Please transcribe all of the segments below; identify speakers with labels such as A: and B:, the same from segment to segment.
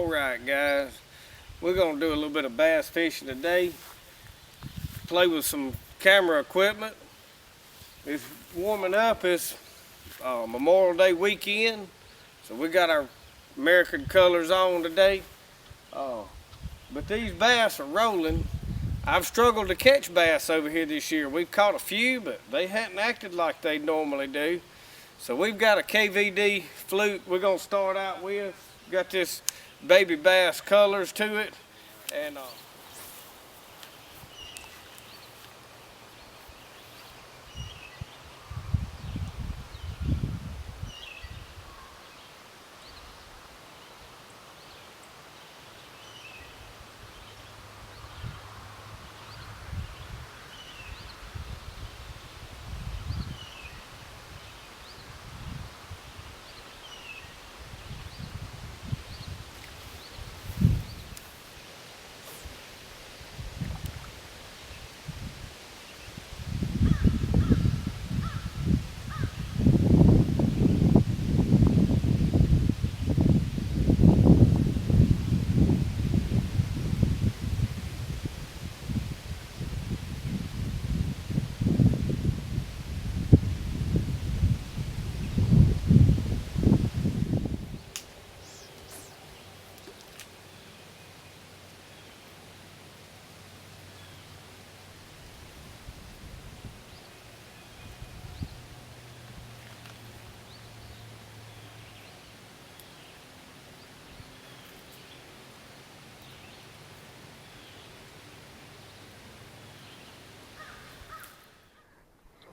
A: Alright guys, we're going to do a little bit of bass fishing today. Play with some camera equipment. It's warming up. It's Memorial Day weekend, so we got our American colors on today. But these bass are rolling. I've struggled to catch bass over here this year. We've caught a few, but they hadn't acted like they normally do. So we've got a KVD fluke we're going to start out with. Got this baby bass colors to it. And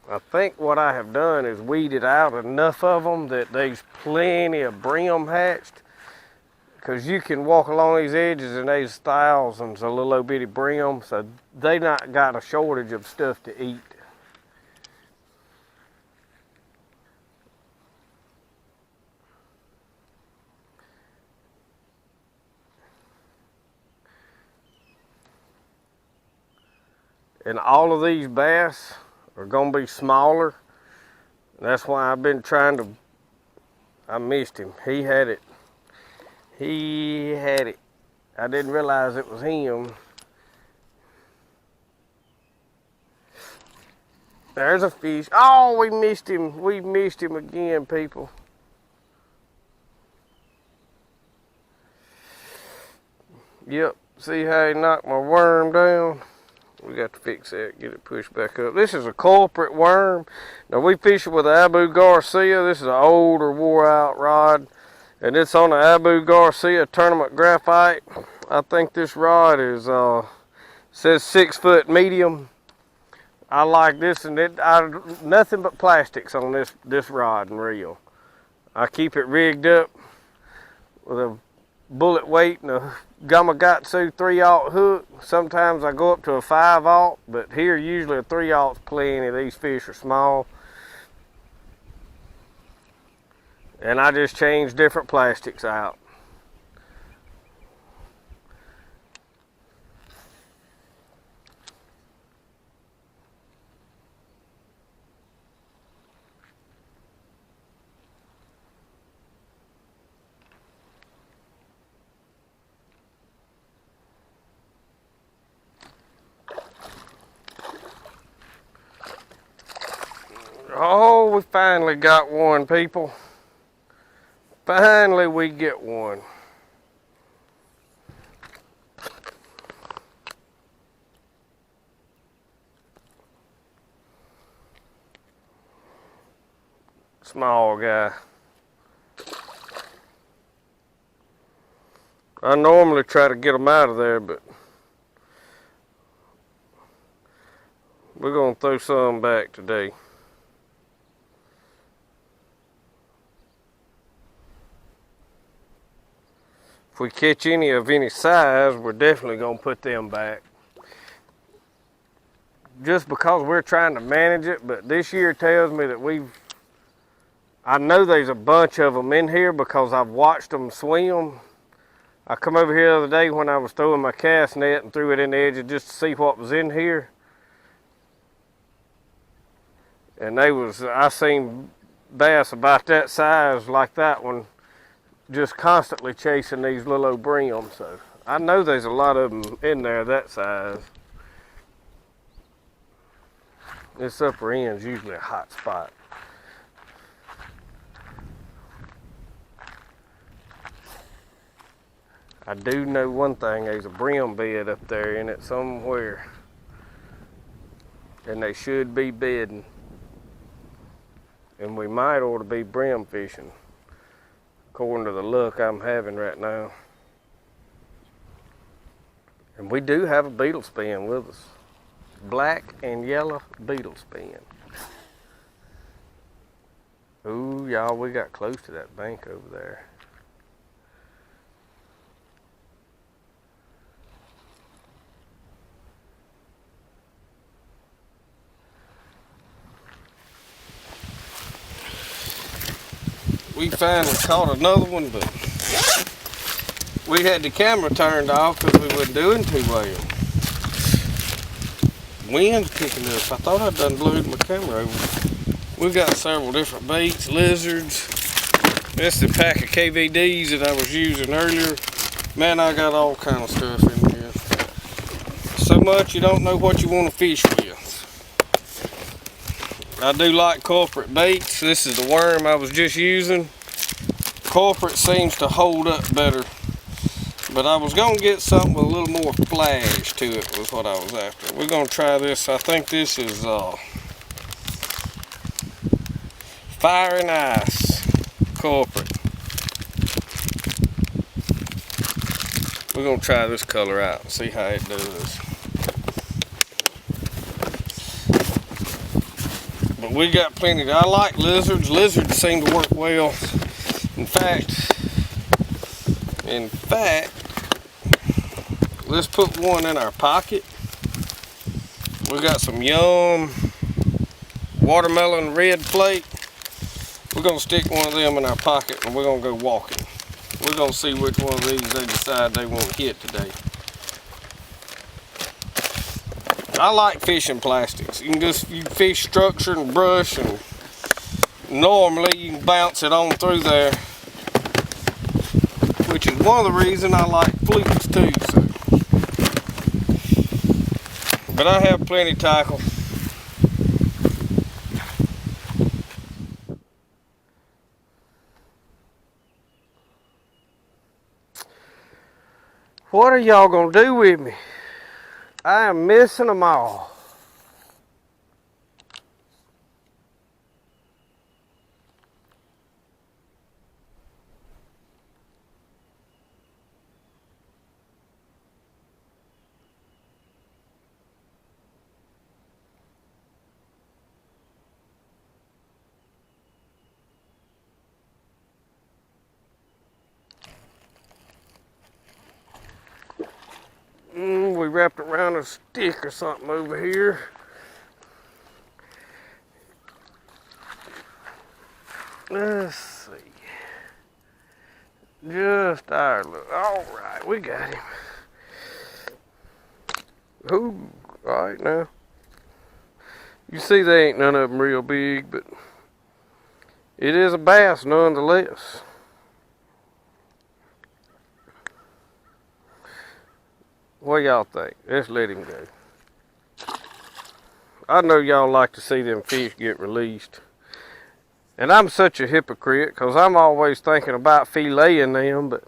A: I think what I have done is weeded out enough of them that there's plenty of brim hatched. Because you can walk along these edges and there's thousands of little old bitty brim, so they not got a shortage of stuff to eat. And all of these bass are going to be smaller. That's why I've been trying to, I missed him. He had it. He had it. I didn't realize it was him. There's a fish. Oh, we missed him. We missed him again, people. Yep, see how he knocked my worm down? We got to fix that, get it pushed back up. This is a culprit worm. Now we fish it with the Abu Garcia. This is an older wore out rod. And it's on the Abu Garcia tournament graphite. I think this rod is, says 6 foot medium. I like this, and nothing but plastics on this rod and reel. I keep it rigged up with a bullet weight and a Gamakatsu 3/0 hook. Sometimes I go up to a 5/0, but here usually a 3/0's plenty. These fish are small. And I just change different plastics out. Oh, we finally got one, people. Finally we get one. Small guy. I normally try to get them out of there, but we're gonna throw some back today. If we catch any of any size, we're definitely gonna put them back. Just because we're trying to manage it, but this year tells me that I know there's a bunch of them in here because I've watched them swim. I come over here the other day when I was throwing my cast net and threw it in the edge just to see what was in here. And I seen bass about that size like that one just constantly chasing these little old bream. So I know there's a lot of them in there that size. This upper end's usually a hot spot. I do know one thing, there's a brim bed up there in it somewhere. And they should be bedding. And we might ought to be brim fishing, according to the luck I'm having right now. And we do have a beetle spin with us. Black and yellow beetle spin. Ooh, y'all, we got close to that bank over there. We finally caught another one, but we had the camera turned off because we weren't doing too well. Wind's picking up. I thought I'd done glued my camera over. We got several different baits, lizards. That's the pack of KVDs that I was using earlier. Man, I got all kind of stuff in here. So much you don't know what you want to fish with. I do like corporate baits. This is the worm I was just using. Corporate seems to hold up better. But I was going to get something with a little more flash to it was what I was after. We're going to try this. I think this is Fire and Ice corporate. We're going to try this color out and see how it does. But we got plenty. I like lizards. Lizards seem to work well. In fact, let's put one in our pocket. We got some yum watermelon red flake. We're gonna stick one of them in our pocket and we're gonna go walking. We're gonna see which one of these they decide they want to hit today. I like fishing plastics. You fish structure and brush, and normally you can bounce it on through there, which is one of the reasons I like flukes too. So. But I have plenty of tackle. What are y'all gonna do with me? I am missing them all. We wrapped around a stick or something over here. Let's see. Just our look. All right, we got him. Ooh, all right now. You see they ain't none of them real big, but it is a bass nonetheless. What y'all think? Let's let him go. I know y'all like to see them fish get released. And I'm such a hypocrite because I'm always thinking about filleting them, but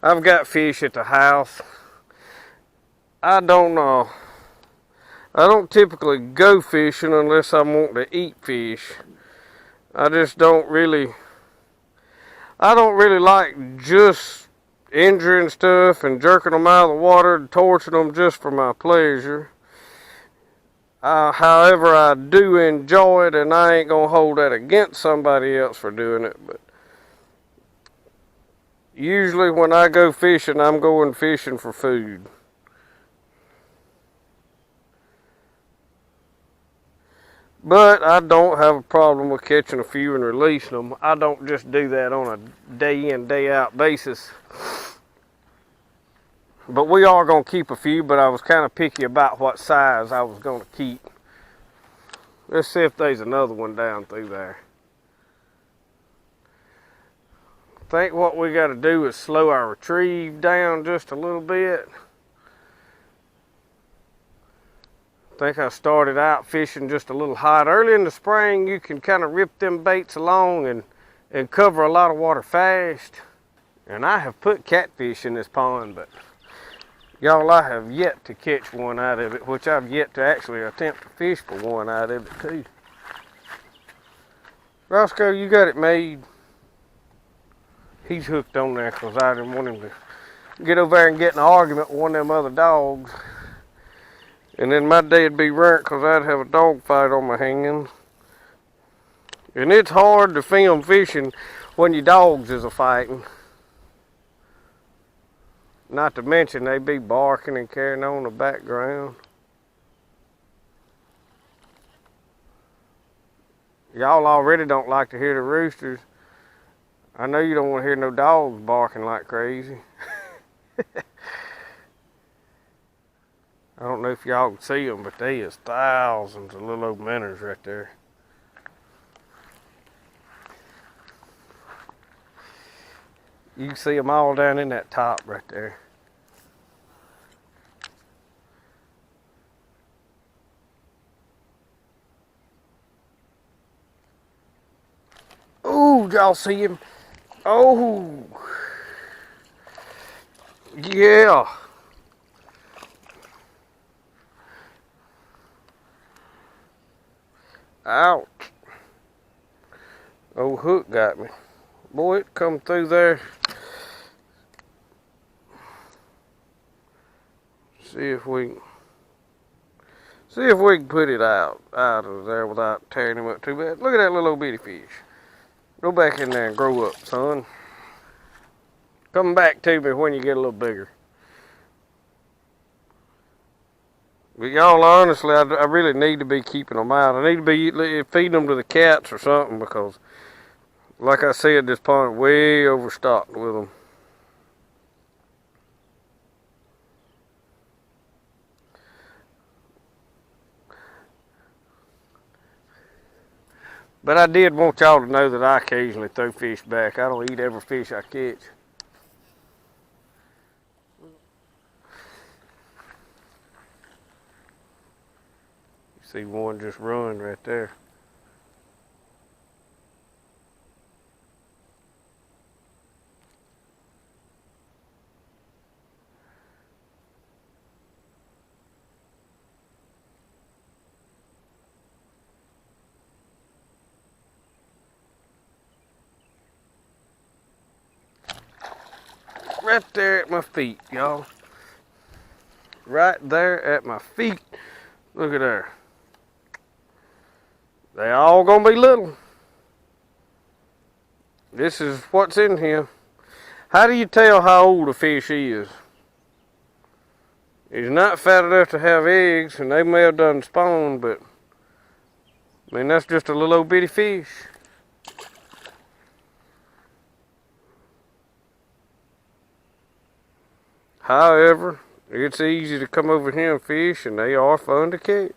A: I've got fish at the house. I don't typically go fishing unless I want to eat fish. I don't really like just injuring stuff and jerking them out of the water and torching them just for my pleasure. However, I do enjoy it, and I ain't gonna hold that against somebody else for doing it. But usually when I go fishing, I'm going fishing for food. But I don't have a problem with catching a few and releasing them. I don't just do that on a day in, day out basis. But we are going to keep a few, but I was kind of picky about what size I was going to keep. Let's see if there's another one down through there. I think what we got to do is slow our retrieve down just a little bit. I think I started out fishing just a little hot. Early in the spring, you can kind of rip them baits along and cover a lot of water fast. And I have put catfish in this pond, but y'all, I have yet to catch one out of it, which I've yet to actually attempt to fish for one out of it too. Roscoe, you got it made. He's hooked on there because I didn't want him to get over there and get in an argument with one of them other dogs. And then my day'd be ruined because I'd have a dog fight on my hands. And it's hard to film fishing when your dogs is a fighting. Not to mention they be barking and carrying on in the background. Y'all already don't like to hear the roosters. I know you don't want to hear no dogs barking like crazy. I don't know if y'all can see them, but they is thousands of little old minnows right there. You can see them all down in that top right there. Oh, y'all see him? Oh, yeah. Ouch. Old hook got me. Boy, it come through there. See if we can put it out of there without tearing him up too bad. Look at that little bitty fish. Go back in there and grow up, son. Come back to me when you get a little bigger. But y'all, honestly, I really need to be keeping them out. I need to be feeding them to the cats or something because, like I said, this pond way overstocked with them. But I did want y'all to know that I occasionally throw fish back. I don't eat every fish I catch. See one just run right there. Right there at my feet, y'all. Right there at my feet. Look at there. They all gonna be little. This is what's in here. How do you tell how old a fish is? He's not fat enough to have eggs, and they may have done spawned, but I mean that's just a little old bitty fish. However, it's easy to come over here and fish, and they are fun to catch.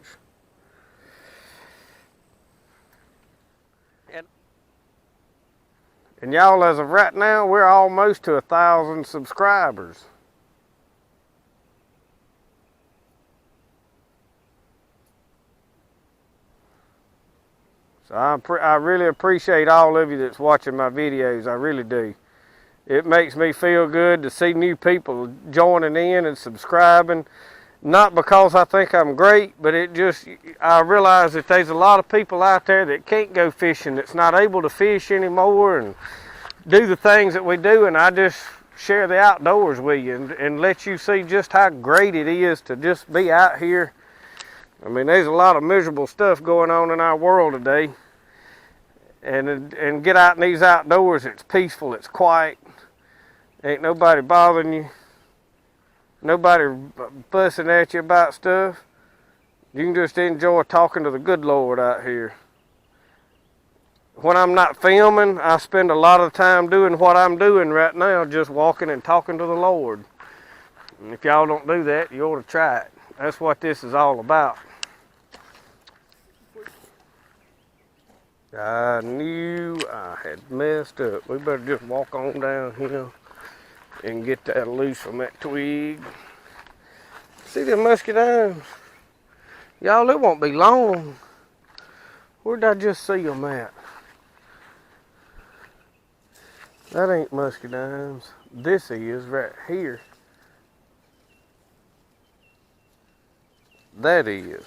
A: And y'all, as of right now, we're almost to 1,000 subscribers. So I really appreciate all of you that's watching my videos. I really do. It makes me feel good to see new people joining in and subscribing. Not because I think I'm great, but I realize that there's a lot of people out there that can't go fishing, that's not able to fish anymore and do the things that we do, and I just share the outdoors with you and let you see just how great it is to just be out here. I mean, there's a lot of miserable stuff going on in our world today, and get out in these outdoors, it's peaceful, it's quiet, ain't nobody bothering you. Nobody fussing at you about stuff. You can just enjoy talking to the good Lord out here. When I'm not filming, I spend a lot of time doing what I'm doing right now, just walking and talking to the Lord. And if y'all don't do that, you ought to try it. That's what this is all about. I knew I had messed up. We better just walk on down here and get that loose from that twig. See them muscadines? Y'all, it won't be long. Where did I just see them at? That ain't muscadines. This is right here. That is.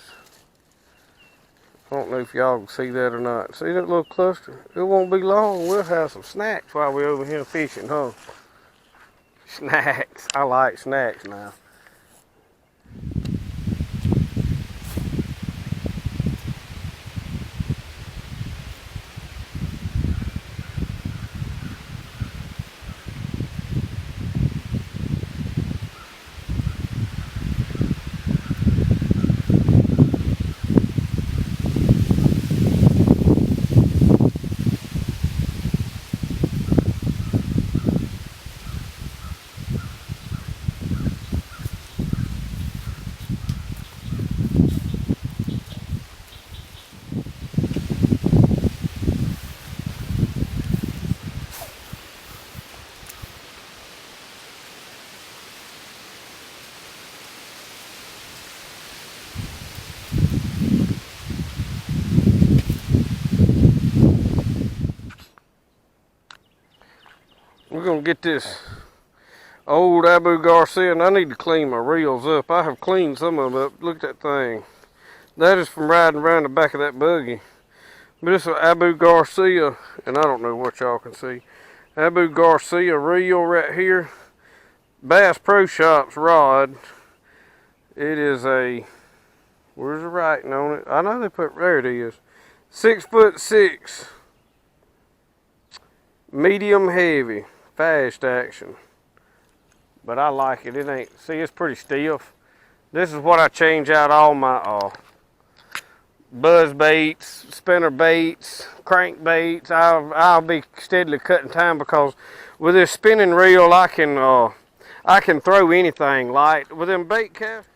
A: I don't know if y'all can see that or not. See that little cluster? It won't be long. We'll have some snacks while we're over here fishing, huh? Snacks. I like snacks now. We're gonna get this old Abu Garcia, and I need to clean my reels up. I have cleaned some of them up. Look at that thing. That is from riding around the back of that buggy. But it's an Abu Garcia, and I don't know what y'all can see. Abu Garcia reel right here. Bass Pro Shops rod. It is a, where's the writing on it? I know they put, there it is. 6'6", medium heavy, fast action. But I like it. It ain't, see, it's pretty stiff. This is what I change out all my buzz baits, spinner baits, crank baits. I'll be steadily cutting time because with this spinning reel I can throw anything light. With them bait casts,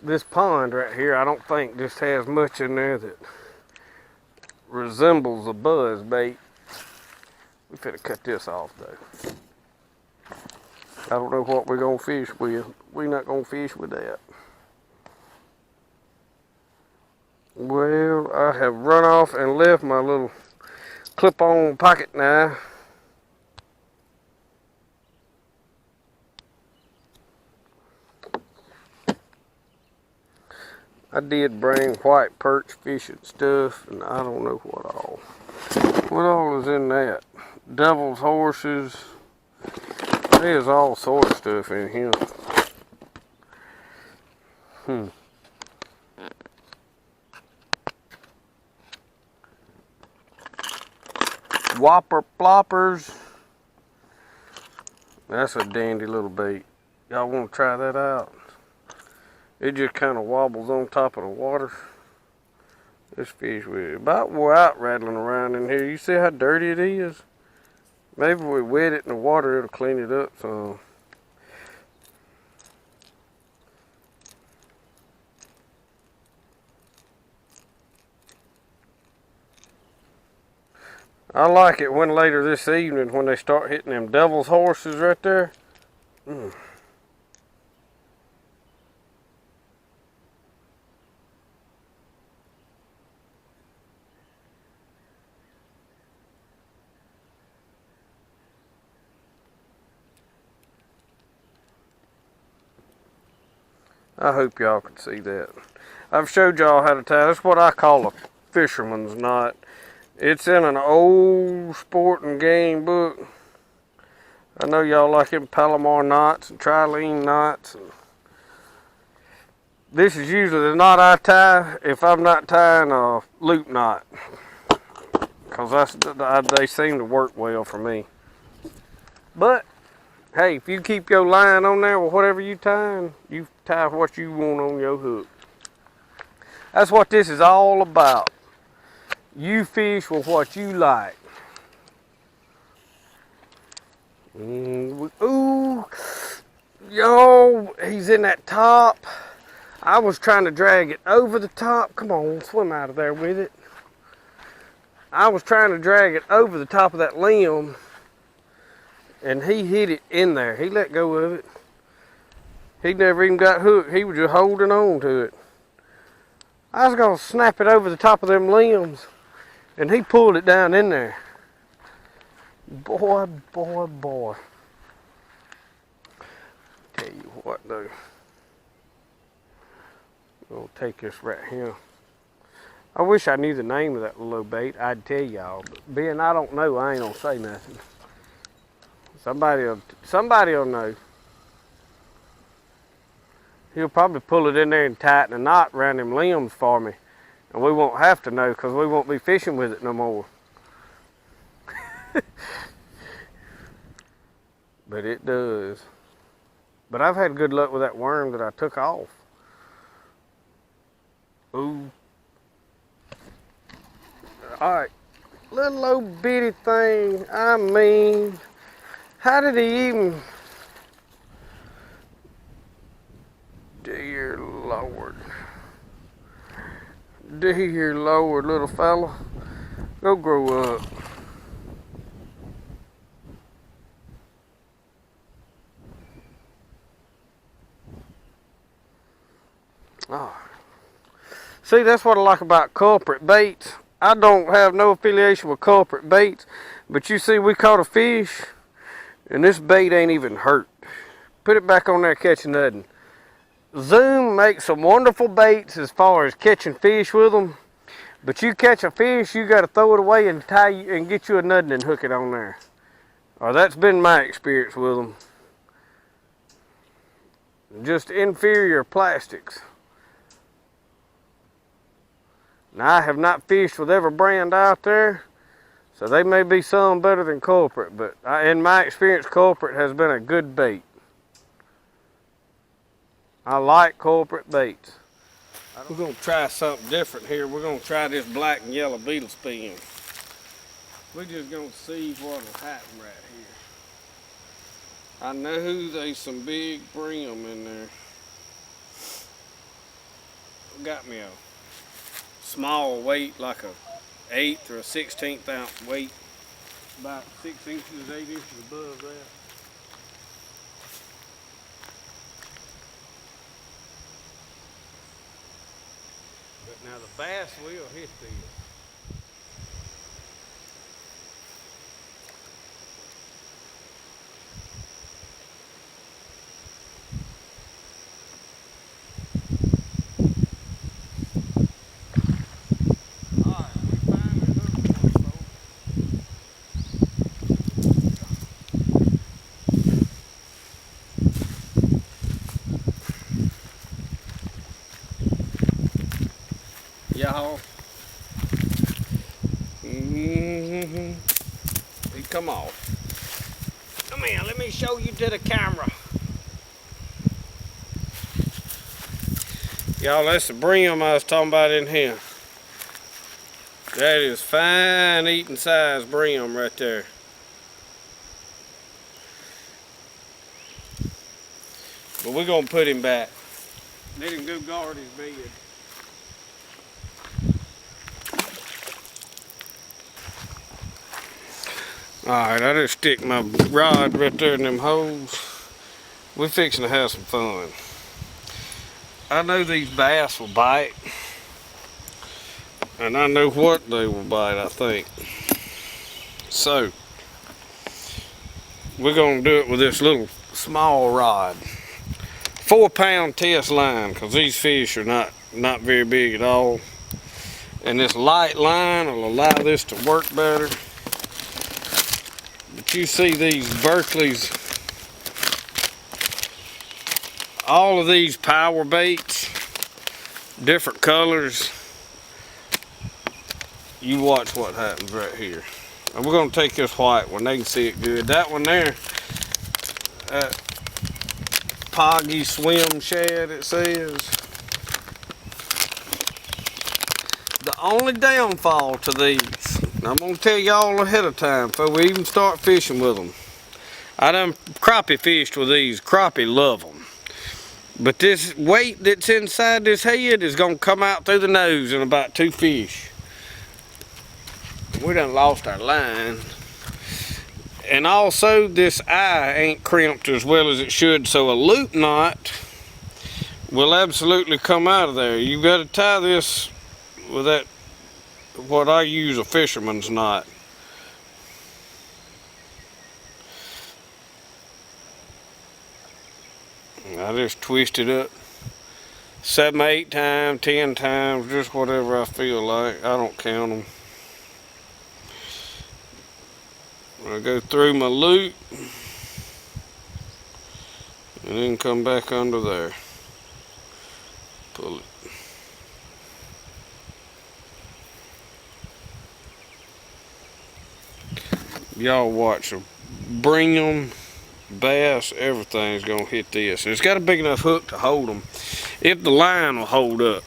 A: this pond right here, I don't think just has much in there that resembles a buzz bait. We finna cut this off though. I don't know what we're gonna fish with. We're not gonna fish with that. Well, I have run off and left my little clip-on pocket knife. I did bring white perch fishing stuff, and I don't know what all. What all is in that? Devil's horses. There's all sorts of stuff in here. Whopper ploppers. That's a dandy little bait. Y'all want to try that out? It just kind of wobbles on top of the water. This fish was about wore out rattling around in here. You see how dirty it is? Maybe we wet it in the water, it'll clean it up some. I like it when later this evening when they start hitting them devil's horses right there. I hope y'all can see that. I've showed y'all how to tie. That's what I call a fisherman's knot. It's in an old sport and game book. I know y'all like them Palomar knots and trilene knots. This is usually the knot I tie if I'm not tying a loop knot. Because they seem to work well for me. But hey, if you keep your line on there with whatever you tying, you tie what you want on your hook. That's what this is all about. You fish with what you like. Ooh, yo, he's in that top. I was trying to drag it over the top. Come on, swim out of there with it. I was trying to drag it over the top of that limb, and he hit it in there. He let go of it. He never even got hooked. He was just holding on to it. I was going to snap it over the top of them limbs, and he pulled it down in there. Boy, boy, boy. Tell you what, though. We'll take this right here. I wish I knew the name of that little bait. I'd tell y'all, but being I don't know, I ain't gonna say nothing. Somebody'll know. He'll probably pull it in there and tighten a knot around them limbs for me, and we won't have to know because we won't be fishing with it no more. But it does. But I've had good luck with that worm that I took off. Ooh. Alright. Little old bitty thing. I mean, how did he even... Dear Lord. Dear Lord, little fella. Go grow up. Oh. See, that's what I like about culprit baits. I don't have no affiliation with culprit baits, but you see, we caught a fish, and this bait ain't even hurt. Put it back on there catching nothing. Zoom makes some wonderful baits as far as catching fish with them, but you catch a fish, you got to throw it away and get you a nutting and hook it on there. Or that's been my experience with them. Just inferior plastics. Now, I have not fished with every brand out there, so they may be some better than culprit, but in my experience, culprit has been a good bait. I like culprit baits. We're going to try something different here. We're going to try this black and yellow beetle spin. We're just going to see what will happen right here. I know there's some big brim in there. Got me a small weight, like a 1/8 or a 1/16 ounce weight, about 6 inches, 8 inches above that. But now the bass will hit these. Y'all, he come off. Come here, let me show you to the camera. Y'all, that's the brim I was talking about in here. That is fine eating size brim right there. But we're gonna put him back. Let him go guard his bed. Alright, I just stick my rod right there in them holes. We're fixing to have some fun. I know these bass will bite. And I know what they will bite, I think. So, we're going to do it with this little small rod. 4-pound test line, because these fish are not very big at all. And this light line will allow this to work better. But you see these Berkeley's, all of these power baits, different colors. You watch what happens right here. And we're going to take this white one. They can see it good. That one there, Poggy Swim Shad, it says. The only downfall to these, and I'm going to tell y'all ahead of time before we even start fishing with them. I done crappie fished with these. Crappie love them. But this weight that's inside this head is gonna come out through the nose in about 2 fish. We done lost our line. And also this eye ain't crimped as well as it should, so a loop knot will absolutely come out of there. You gotta tie this with that, what I use, a fisherman's knot. I just twist it up 7, 8 times, 10 times, just whatever I feel like. I don't count them. I go through my loop and then come back under there. Pull it. Y'all watch them. Bream, bass, everything's gonna hit this. And it's got a big enough hook to hold them if the line will hold up.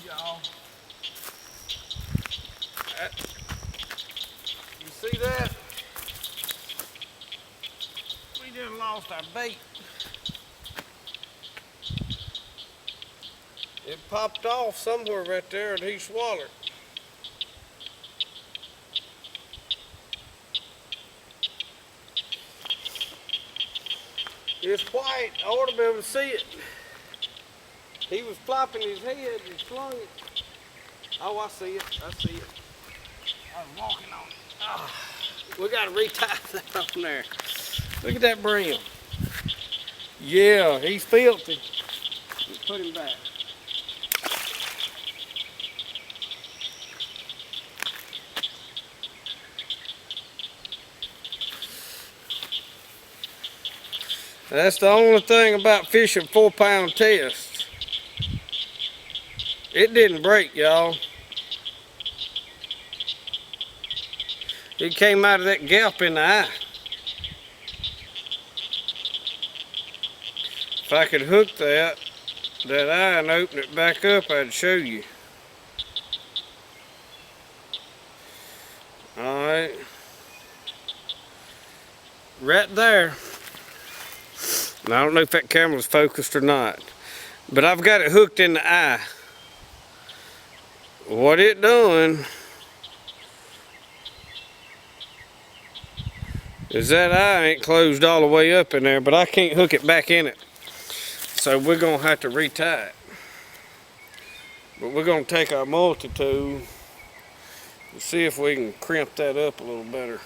A: Y'all, you see that? We just lost our bait. It popped off somewhere right there and he swallowed. It's white. I ought to be able to see it. He was flopping his head and slung it. Oh, I see it. I see it. I was walking on it. Oh, we got to retie that up in there. Look at that brim. Yeah, he's filthy. Let's put him back. That's the only thing about fishing 4-pound tests. It didn't break, y'all. It came out of that gap in the eye. If I could hook that eye and open it back up, I'd show you. Alright. Right there. And I don't know if that camera's focused or not, but I've got it hooked in the eye. What it doing is that eye ain't closed all the way up in there, but I can't hook it back in it. So we're gonna have to retie it. But we're gonna take our multi-tool and see if we can crimp that up a little better.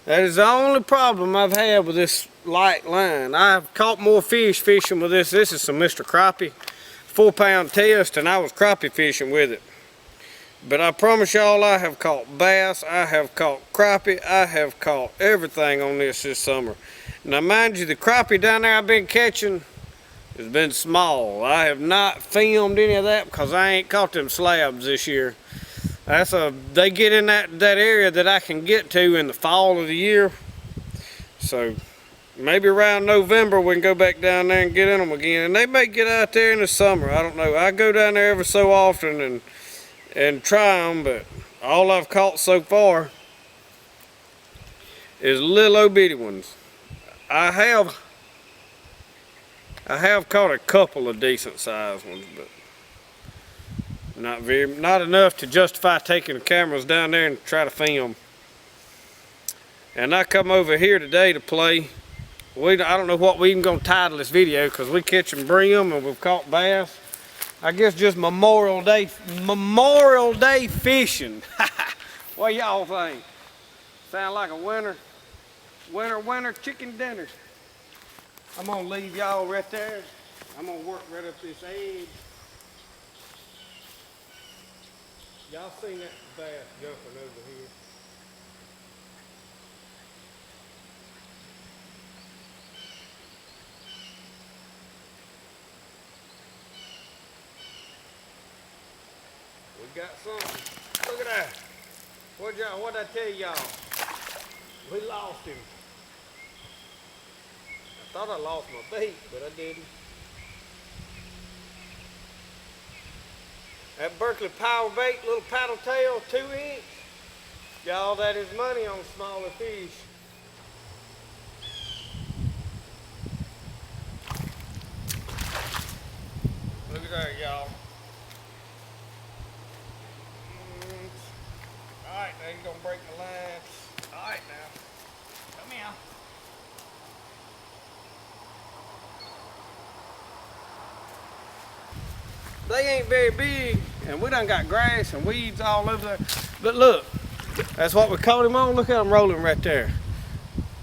A: That is the only problem I've had with this light line. I've caught more fish fishing with this. This is some Mr. Crappie 4-pound test, and I was crappie fishing with it. But I promise y'all, I have caught bass, I have caught crappie, I have caught everything on this summer. Now mind you, the crappie down there I've been catching has been small. I have not filmed any of that because I ain't caught them slabs this year. They get in that area that I can get to in the fall of the year. So maybe around November we can go back down there and get in them again. And they may get out there in the summer, I don't know. I go down there every so often and try them, but all I've caught so far is little old bitty ones. I have caught a couple of decent sized ones, but not enough to justify taking the cameras down there and try to film. And I come over here today to play I don't know what we even gonna title this video because we catching brim and we've caught bass. I guess just Memorial Day fishing. What y'all think? Sound like a winter chicken dinner. I'm gonna leave y'all right there. I'm gonna work right up this edge. Y'all seen that bass jumping over here? We got something. Look at that. What'd I tell y'all? We lost him. I thought I lost my bait, but I didn't. That Berkeley power bait, little paddle tail, 2-inch. Y'all, that is money on smaller fish. Look at that, y'all. Alright, now you're gonna break the lines. Alright now. Come here. They ain't very big, and we done got grass and weeds all over there. But look, that's what we caught him on. Look at him rolling right there.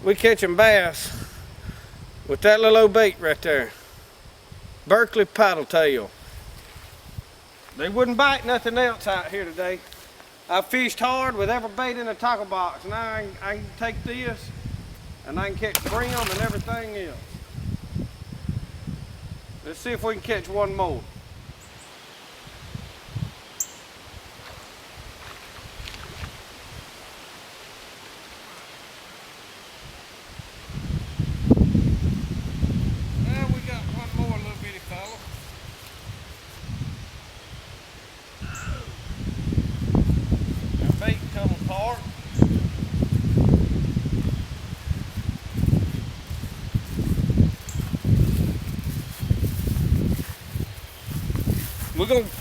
A: We catching bass with that little old bait right there. Berkeley paddle tail. They wouldn't bite nothing else out here today. I fished hard with every bait in the tackle box. Now I can take this and I can catch brim and everything else. Let's see if we can catch one more.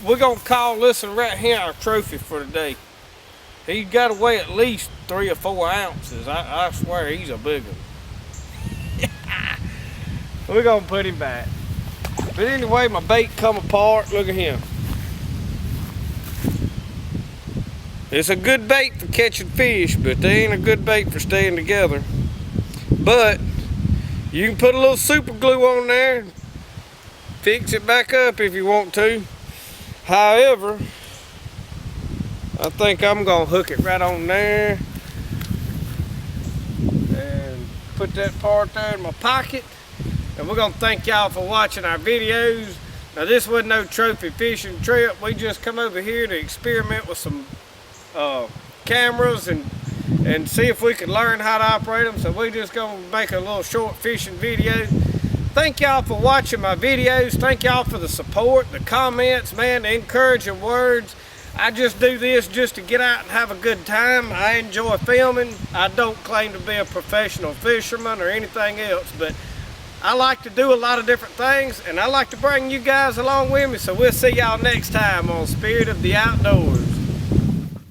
A: We're gonna call this one right here our trophy for today. He's got to weigh at least 3 or 4 ounces. I swear he's a big one. We're gonna put him back. But anyway, my bait come apart. Look at him. It's a good bait for catching fish, but they ain't a good bait for staying together. But you can put a little super glue on there, fix it back up if you want to. However, I think I'm gonna hook it right on there and put that part there in my pocket. And we're gonna thank y'all for watching our videos. Now this wasn't no trophy fishing trip. We just come over here to experiment with some cameras and see if we could learn how to operate them. So we just gonna make a little short fishing video. Thank y'all for watching my videos. Thank y'all for the support, the comments, man, the encouraging words. I just do this just to get out and have a good time. I enjoy filming. I don't claim to be a professional fisherman or anything else, but I like to do a lot of different things, and I like to bring you guys along with me. So we'll see y'all next time on Spirit of the Outdoors.